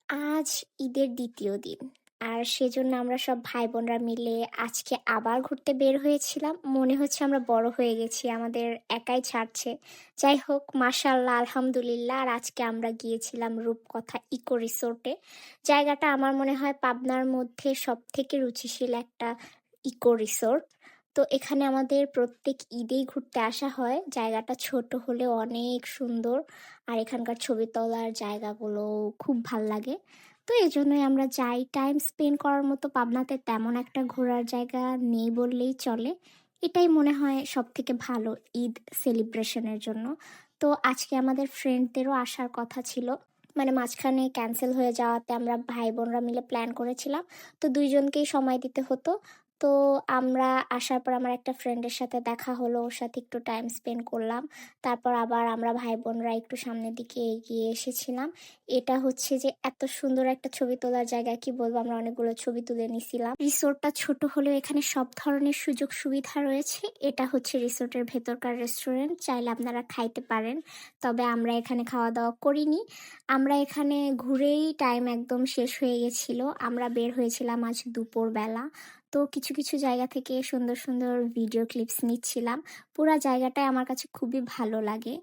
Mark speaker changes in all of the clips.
Speaker 1: আজ ঈদের দ্বিতীয় দিন। আর সেজন্য আমরা সব ভাই-বোনরা মিলে আজকে আবার ঘুরতে বের হয়েছিলাম। মনে হচ্ছে আমরা বড় হয়ে গেছি। আমাদের একাই ছাড়ছে। যাই হোক মাশাআল্লাহ আলহামদুলিল্লাহ। আর আজকে আমরা গিয়েছিলাম রূপকথা ইকো রিসোর্টে। জায়গাটা আমার মনে হয় পাবনার মধ্যে সবথেকে রুচিশীল একটা ইকো রিসোর্ট। তো এখানে আমাদের প্রত্যেক ঈদেই ঘুরতে আসা হয়। জায়গাটা ছোট হলেও অনেক সুন্দর। আর এখানকার ছবি তোলার জায়গাগুলো খুব ভাল লাগে। তো এজন্যই আমরা যাই। টাইম স্পেন্ড করার মতো পাবনাতে তেমন একটা ঘোরার জায়গা নেই বললেই চলে। এটাই মনে হয় সবথেকে ভালো ঈদ সেলিব্রেশনের জন্য। তো আজকে আমাদের ফ্রেন্ডদেরও আসার কথা ছিল। মানে মাঝখানে ক্যান্সেল হয়ে যাওয়াতে আমরা ভাই-বোনরা মিলে প্ল্যান করেছিলাম। তো ২ জনকেই সময় দিতে হতো। তো আমরা আসার পর আমার একটা ফ্রেন্ডের সাথে দেখা হলো। ওর সাথে একটু টাইম স্পেন্ড করলাম। তারপর আবার আমরা ভাই-বোনরা একটু সামনের দিকে এগিয়ে এসেছিলাম। এটা হচ্ছে যে এত সুন্দর একটা ছবি তোলার জায়গা, কি বলবো, আমরা অনেকগুলো ছবি তুলে নিছিলাম। রিসোর্টটা ছোট হলেও এখানে সব ধরনের সুযোগ সুবিধা রয়েছে। এটা হচ্ছে রিসোর্টের ভেতরকার রেস্টুরেন্ট। চাইলে আপনারা খাইতে পারেন। তবে আমরা এখানে খাওয়া-দাওয়া করিনি। আমরা এখানে ঘুরেই টাইম একদম শেষ হয়ে গেছিল। আমরা বের হয়েছিলাম আজ দুপুরবেলা। তো কিছু, কিছু জায়গা থেকে সুন্দর, সুন্দর ভিডিও ক্লিপস নিচ্ছিলাম। পুরা জায়গাটাই আমার কাছে খুবই ভালো লাগে।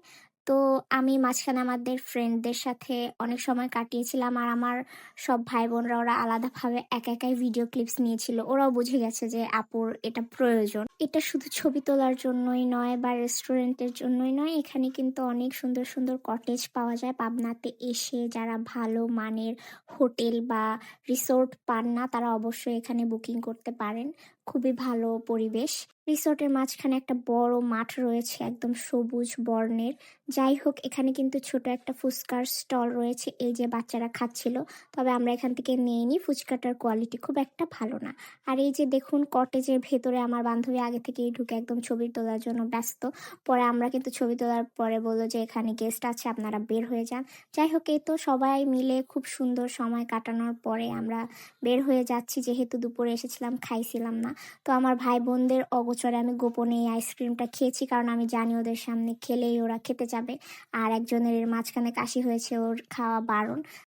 Speaker 1: তো আমি মাঝখানে আমাদের ফ্রেন্ডদের সাথে অনেক সময় কাটিয়েছিলাম। আর আমার সব ভাই-বোনরা ওরা আলাদাভাবে একা একাই ভিডিও ক্লিপস নিয়েছিল। ওরাও বুঝে গেছে যে আপুর এটা প্রয়োজন। এটা শুধু ছবি তোলার জন্যই নয় বা রেস্টুরেন্টের জন্যই নয়, এখানে কিন্তু অনেক সুন্দর, সুন্দর কটেজ পাওয়া যায়। পাবনাতে এসে যারা ভালো মানের হোটেল বা রিসোর্ট পান না, তারা অবশ্যই এখানে বুকিং করতে পারেন। খুবই ভালো পরিবেশ। রিসোর্টের মাঝখানে একটা বড় মাঠ রয়েছে, একদম সবুজ বর্ণের। যাই হোক, এখানে কিন্তু ছোট একটা ফুচকার স্টল রয়েছে, এই যে বাচ্চারা খাচ্ছিল। তবে আমরা এখান থেকে নিইনি, ফুচকাটার কোয়ালিটি খুব একটা ভালো না। আর এই যে দেখুন, কটেজের ভেতরে আমার বান্ধবী আগে থেকেই ঢুকে একদম ছবি তোলার জন্য ব্যস্ত। পরে আমরা কিন্তু ছবি তোলার পরে বলল যে এখানে গেস্ট আছে, আপনারা বের হয়ে যান। যাই হোক, এই তো সবাই মিলে খুব সুন্দর সময় কাটানোর পরে আমরা বের হয়ে যাচ্ছি। যেহেতু দুপুরে এসেছিলাম, খাইছিলাম না। তো আমার ভাই বোনদের অগোচরে আমি গোপনে এই আইসক্রিমটা খেয়েছি, কারণ আমি জানি ওদের সামনে খেলেই ওরা খেতে যাবে। আর একজনের এর মাঝখানে কাশি হয়েছে, ওর খাওয়া বারণ।